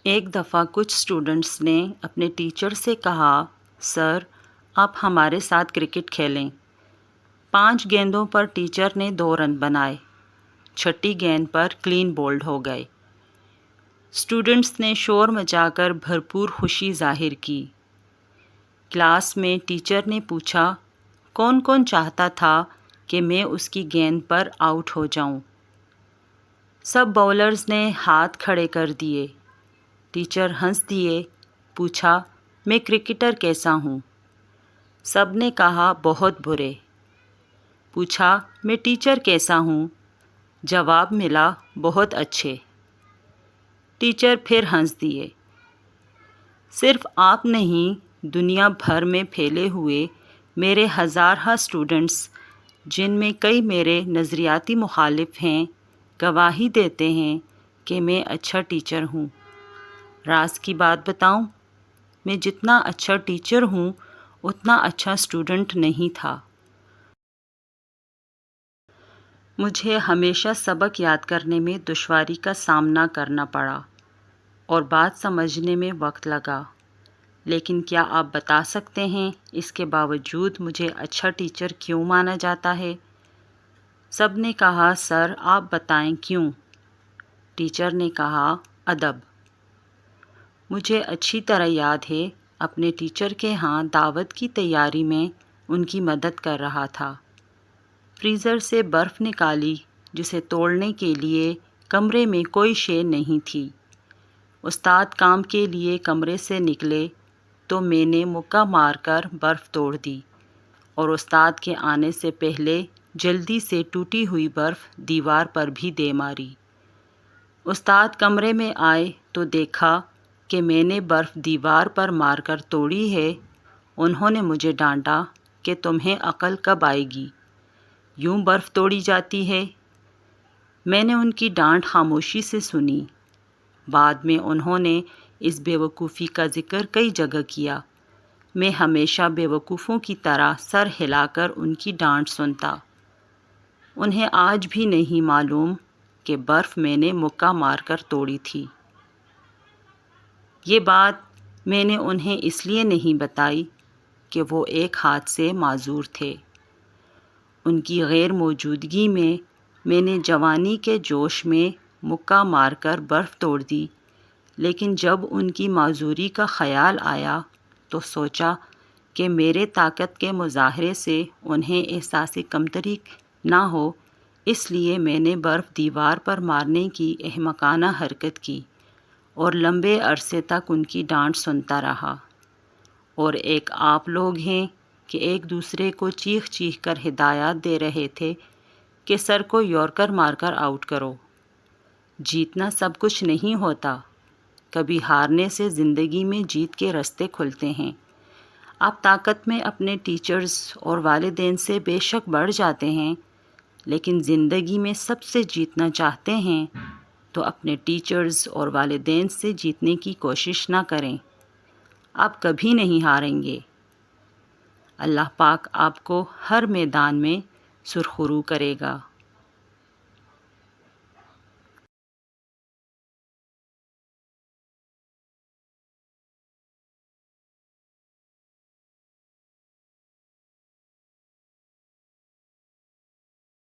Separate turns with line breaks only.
ایک دفعہ کچھ اسٹوڈنٹس نے اپنے ٹیچر سے کہا، سر آپ ہمارے ساتھ کرکٹ کھیلیں۔ 5 گیندوں پر ٹیچر نے 2 رن بنائے، 6ٹی گیند پر کلین بولڈ ہو گئے۔ اسٹوڈنٹس نے شور مچا کر بھرپور خوشی ظاہر کی۔ کلاس میں ٹیچر نے پوچھا، کون کون چاہتا تھا کہ میں اس کی گیند پر آؤٹ ہو جاؤں؟ سب باؤلرز نے ہاتھ کھڑے کر دیے۔ ٹیچر ہنس دیے، پوچھا، میں کرکٹر کیسا ہوں؟ سب نے کہا بہت برے۔ پوچھا، میں ٹیچر کیسا ہوں؟ جواب ملا، بہت اچھے۔ ٹیچر پھر ہنس دیے۔ صرف آپ نہیں، دنیا بھر میں پھیلے ہوئے میرے ہزارہ اسٹوڈنٹس، جن میں کئی میرے نظریاتی مخالف ہیں، گواہی دیتے ہیں کہ میں اچھا ٹیچر ہوں۔ راز کی بات بتاؤں، میں جتنا اچھا ٹیچر ہوں اتنا اچھا اسٹوڈنٹ نہیں تھا۔ مجھے ہمیشہ سبق یاد کرنے میں دشواری کا سامنا کرنا پڑا اور بات سمجھنے میں وقت لگا، لیکن کیا آپ بتا سکتے ہیں اس کے باوجود مجھے اچھا ٹیچر کیوں مانا جاتا ہے؟ سب نے کہا، سر آپ بتائیں کیوں؟ ٹیچر نے کہا، ادب۔ مجھے اچھی طرح یاد ہے، اپنے ٹیچر کے ہاں دعوت کی تیاری میں ان کی مدد کر رہا تھا۔ فریزر سے برف نکالی جسے توڑنے کے لیے کمرے میں کوئی شے نہیں تھی۔ استاد کام کے لیے کمرے سے نکلے تو میں نے مکہ مار کر برف توڑ دی اور استاد کے آنے سے پہلے جلدی سے ٹوٹی ہوئی برف دیوار پر بھی دے ماری۔ استاد کمرے میں آئے تو دیکھا کہ میں نے برف دیوار پر مار کر توڑی ہے۔ انہوں نے مجھے ڈانٹا کہ تمہیں عقل کب آئے گی، یوں برف توڑی جاتی ہے؟ میں نے ان کی ڈانٹ خاموشی سے سنی۔ بعد میں انہوں نے اس بے وقوفی کا ذکر کئی جگہ کیا۔ میں ہمیشہ بے وقوفوں کی طرح سر ہلا کر ان کی ڈانٹ سنتا۔ انہیں آج بھی نہیں معلوم کہ برف میں نے مکہ مار کر توڑی تھی۔ یہ بات میں نے انہیں اس لیے نہیں بتائی کہ وہ ایک ہاتھ سے معذور تھے۔ ان کی غیر موجودگی میں نے جوانی کے جوش میں مکہ مار کر برف توڑ دی، لیکن جب ان کی معذوری کا خیال آیا تو سوچا کہ میرے طاقت کے مظاہرے سے انہیں احساس کمتری نہ ہو، اس لیے میں نے برف دیوار پر مارنے کی احمقانہ حرکت کی اور لمبے عرصے تک ان کی ڈانٹ سنتا رہا۔ اور ایک آپ لوگ ہیں کہ ایک دوسرے کو چیخ چیخ کر ہدایات دے رہے تھے کہ سر کو یارکر مار کر آؤٹ کرو۔ جیتنا سب کچھ نہیں ہوتا، کبھی ہارنے سے زندگی میں جیت کے رستے کھلتے ہیں۔ آپ طاقت میں اپنے ٹیچرز اور والدین سے بے شک بڑھ جاتے ہیں، لیکن زندگی میں سب سے جیتنا چاہتے ہیں تو اپنے ٹیچرز اور والدین سے جیتنے کی کوشش نہ کریں۔ آپ کبھی نہیں ہاریں گے۔ اللہ پاک آپ کو ہر میدان میں سرخرو کرے گا۔